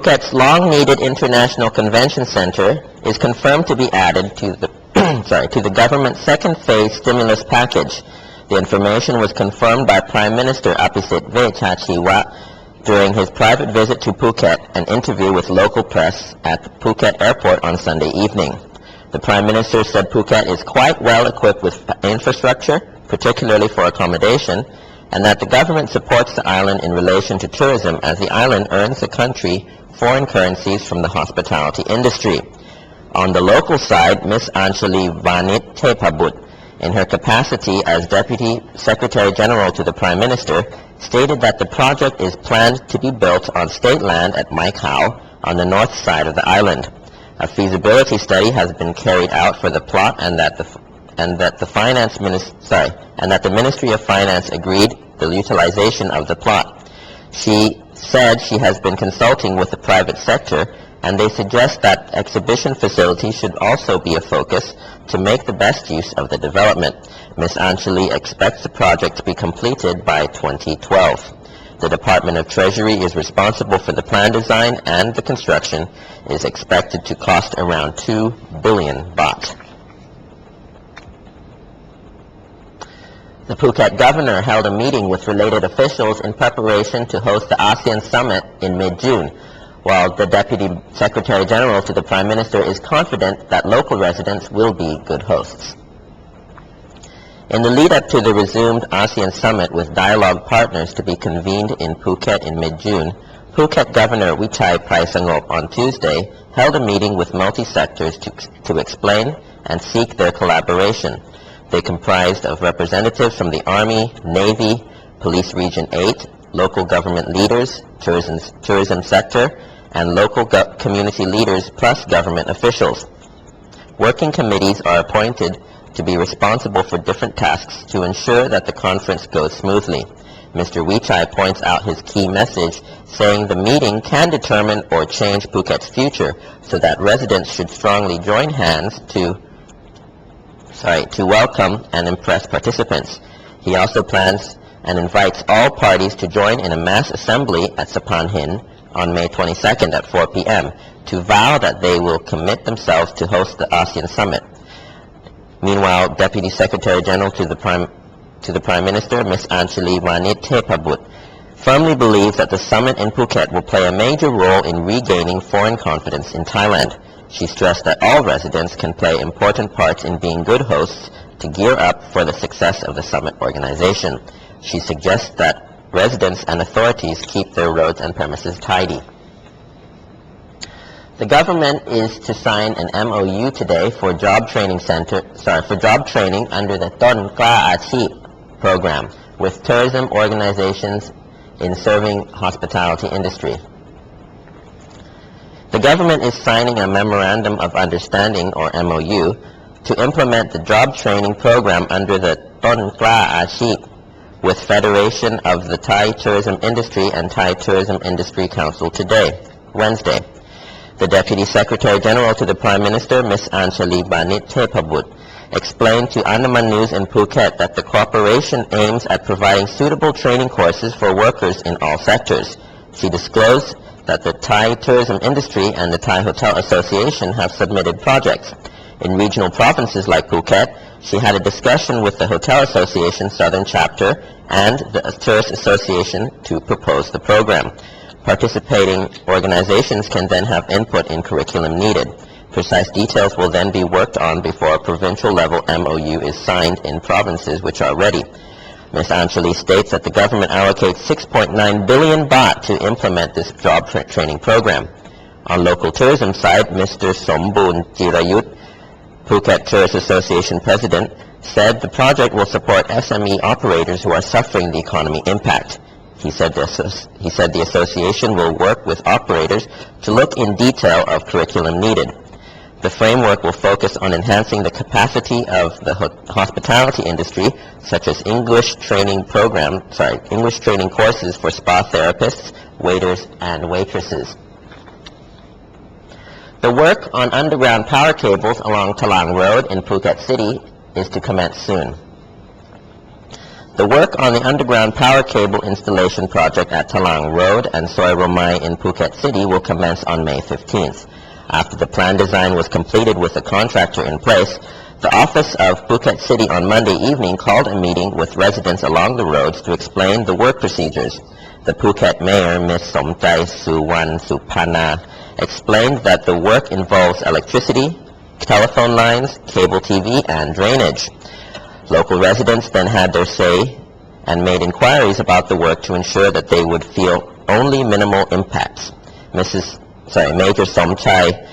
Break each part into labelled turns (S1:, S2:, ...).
S1: Phuket's long-needed International Convention Center is confirmed to be added to the to the government's second phase stimulus package. The information was confirmed by Prime Minister Apisit Vejjajiva during his private visit to Phuket, an interview with local press at the Phuket airport on Sunday evening. The Prime Minister said Phuket is quite well equipped with infrastructure, particularly for accommodation, and that the government supports the island in relation to tourism as the island earns the country foreign currencies from the hospitality industry. On the local side, Ms. Anchali Vanit Tepabut, in her capacity as Deputy Secretary General to the Prime Minister, stated that the project is planned to be built on state land at Mai Khao on the north side of the island. A feasibility study has been carried out for the plot, and that the Ministry of Finance agreed the utilization of the plot. She said she has been consulting with the private sector, and they suggest that exhibition facilities should also be a focus to make the best use of the development. Ms. Anchali expects the project to be completed by 2012. The Department of Treasury is responsible for the plan design, and the construction is expected to cost around 2 billion baht. The Phuket Governor held a meeting with related officials in preparation to host the ASEAN Summit in mid-June, while the Deputy Secretary General to the Prime Minister is confident that local residents will be good hosts. In the lead-up to the resumed ASEAN Summit with dialogue partners to be convened in Phuket in mid-June, Phuket Governor Wichai Praisangop on Tuesday held a meeting with multi-sectors to explain and seek their collaboration. They comprised of representatives from the Army, Navy, Police Region 8, local government leaders, tourism sector, and local community leaders plus government officials. Working committees are appointed to be responsible for different tasks to ensure that the conference goes smoothly. Mr. Wichai points out his key message, saying the meeting can determine or change Phuket's future, so that residents should strongly join hands to welcome and impress participants. He also plans and invites all parties to join in a mass assembly at Sapan Hin on May 22nd at 4 p.m. to vow that they will commit themselves to host the ASEAN Summit. Meanwhile, Deputy Secretary General to the Prime Minister, Ms. Anchali Vanit Tepabut, firmly believes that the summit in Phuket will play a major role in regaining foreign confidence in Thailand. She stressed that all residents can play important parts in being good hosts to gear up for the success of the summit organization. She suggests that residents and authorities keep their roads and premises tidy. The government is to sign an MOU today for job training under the Ton Klah Ar-cheep program with tourism organizations in serving hospitality industry. The government is signing a Memorandum of Understanding, or MOU, to implement the job training program under the Ton Klah Ar-cheep with Federation of the Thai Tourism Industry and Thai Tourism Industry Council today, Wednesday. The Deputy Secretary General to the Prime Minister, Ms. Anchali Vanit Tepabut, explained to Andaman News in Phuket that the cooperation aims at providing suitable training courses for workers in all sectors. She disclosed that the Thai Tourism Industry and the Thai Hotel Association have submitted projects. In regional provinces like Phuket, she had a discussion with the Hotel Association Southern Chapter and the Tourist Association to propose the program. Participating organizations can then have input in curriculum needed. Precise details will then be worked on before a provincial level MOU is signed in provinces which are ready. Ms. Anchali states that the government allocates 6.9 billion baht to implement this job training program. On local tourism side, Mr. Somboon Jirayut, Phuket Tourist Association President, said the project will support SME operators who are suffering the economy impact. He said the association will work with operators to look in detail of curriculum needed. The framework will focus on enhancing the capacity of the hospitality industry, such as English training courses for spa therapists, waiters, and waitresses. The work on underground power cables along Thalang Road in Phuket City is to commence soon. The work on the underground power cable installation project at Thalang Road and Soi Romai in Phuket City will commence on May 15th. After the plan design was completed with a contractor in place, the Office of Phuket City on Monday evening called a meeting with residents along the roads to explain the work procedures. The Phuket Mayor, Ms. Somchai Suwan Supana, explained that the work involves electricity, telephone lines, cable TV, and drainage. Local residents then had their say and made inquiries about the work to ensure that they would feel only minimal impacts. Major Somchai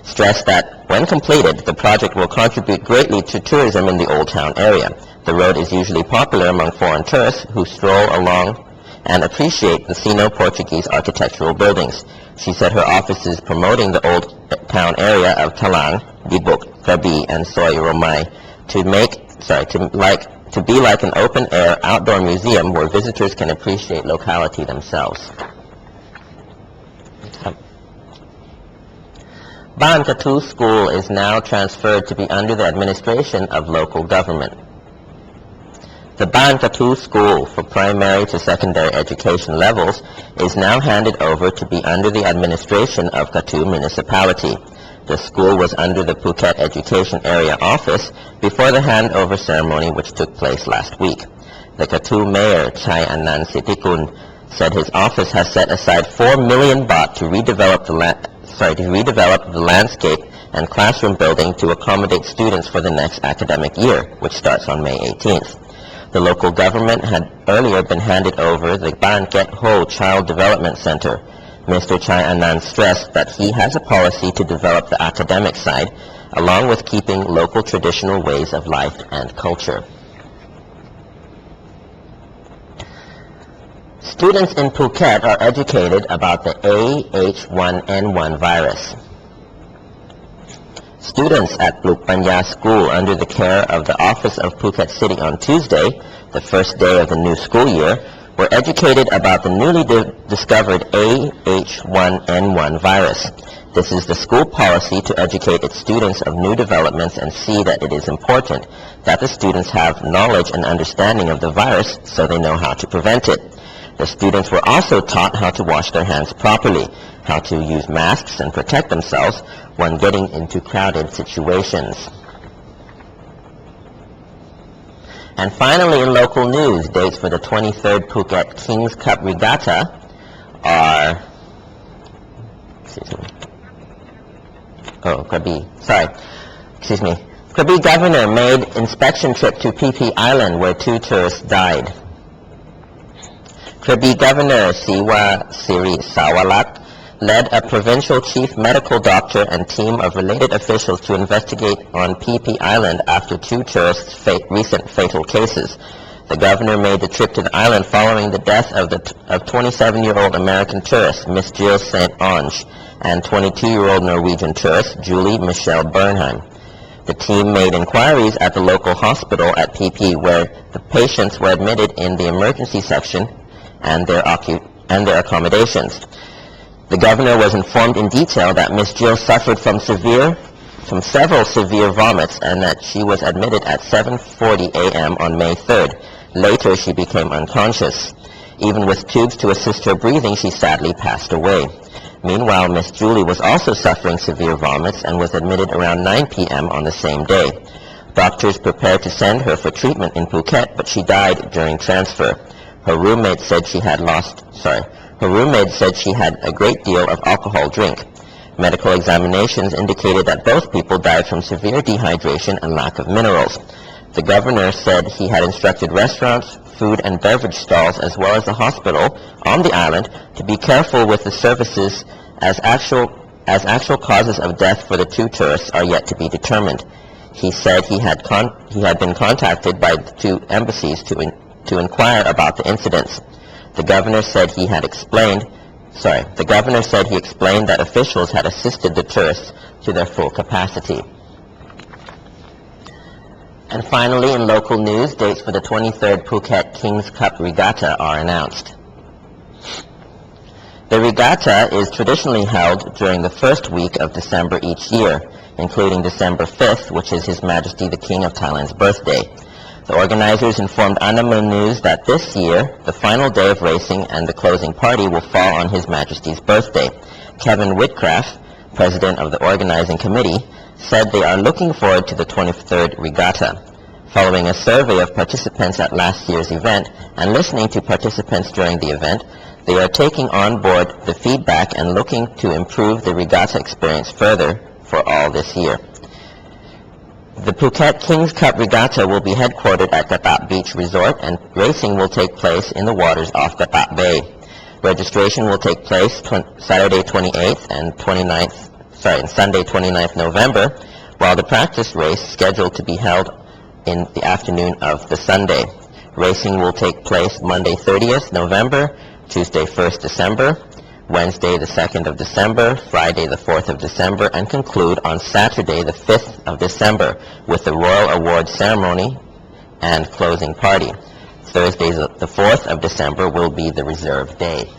S1: stressed that when completed, the project will contribute greatly to tourism in the Old Town area. The road is usually popular among foreign tourists who stroll along and appreciate the Sino-Portuguese architectural buildings. She said her office is promoting the Old Town area of Thalang, Dibuk, Krabi, and Soi Romai to be like an open-air outdoor museum where visitors can appreciate locality themselves. Kathu School is now transferred to be under the administration of local government. The Kathu School for primary to secondary education levels is now handed over to be under the administration of Kathu Municipality. The school was under the Phuket Education Area Office before the handover ceremony which took place last week. The Kathu Mayor, Chai Anand Sitikun, said his office has set aside 4 million baht to redevelop the landscape and classroom building to accommodate students for the next academic year, which starts on May 18th. The local government had earlier been handed over the Ban Ket Ho Child Development Center. Mr. Chai Anand stressed that he has a policy to develop the academic side, along with keeping local traditional ways of life and culture. Students in Phuket are educated about the A H1N1 virus. Students at Panya School under the care of the Office of Phuket City on Tuesday, the first day of the new school year, were educated about the newly discovered A H1N1 virus. This is the school policy to educate its students of new developments and see that it is important that the students have knowledge and understanding of the virus so they know how to prevent it. The students were also taught how to wash their hands properly, how to use masks and protect themselves when getting into crowded situations. And finally, in local news, dates for the 23rd Phuket Kings Cup Regatta are... Krabi Governor made inspection trip to Phi Phi Island where 2 tourists died. Krabi Governor Siwa Siri Sawalak led a provincial chief medical doctor and team of related officials to investigate on Phi Phi Island after 2 tourists' recent fatal cases. The governor made the trip to the island following the death of 27-year-old American tourist Miss Jill St. Ange and 22-year-old Norwegian tourist Julie Michelle Bernheim. The team made inquiries at the local hospital at Phi Phi where the patients were admitted in the emergency section and their accommodations. The governor was informed in detail that Miss Jill suffered from several severe vomits and that she was admitted at 7:40 a.m. on May 3rd. Later, she became unconscious. Even with tubes to assist her breathing, she sadly passed away. Meanwhile, Miss Julie was also suffering severe vomits and was admitted around 9 p.m. on the same day. Doctors prepared to send her for treatment in Phuket, but she died during transfer. Her roommate said she had a great deal of alcohol drink. Medical examinations indicated that both people died from severe dehydration and lack of minerals. The governor said he had instructed restaurants, food and beverage stalls, as well as the hospital on the island to be careful with the services as actual causes of death for the 2 tourists are yet to be determined. He said he had been contacted by the 2 embassies to inquire about the incidents. The governor said he explained that officials had assisted the tourists to their full capacity. And finally, in local news, dates for the 23rd Phuket Kings Cup Regatta are announced. The regatta is traditionally held during the first week of December each year, including December 5th, which is His Majesty the King of Thailand's birthday. The organizers informed Andaman News that this year, the final day of racing and the closing party will fall on His Majesty's birthday. Kevin Whitcraft, president of the organizing committee, said they are looking forward to the 23rd regatta. Following a survey of participants at last year's event and listening to participants during the event, they are taking on board the feedback and looking to improve the regatta experience further for all this year. The Phuket Kings Cup Regatta will be headquartered at Kathu Beach Resort, and racing will take place in the waters off Kathu Bay. Registration will take place Saturday 28th and Sunday 29th November, while the practice race scheduled to be held in the afternoon of the Sunday. Racing will take place Monday 30th November, Tuesday 1st December, Wednesday the 2nd of December, Friday the 4th of December, and conclude on Saturday the 5th of December with the Royal Award Ceremony and closing party. Thursday the 4th of December will be the reserve day.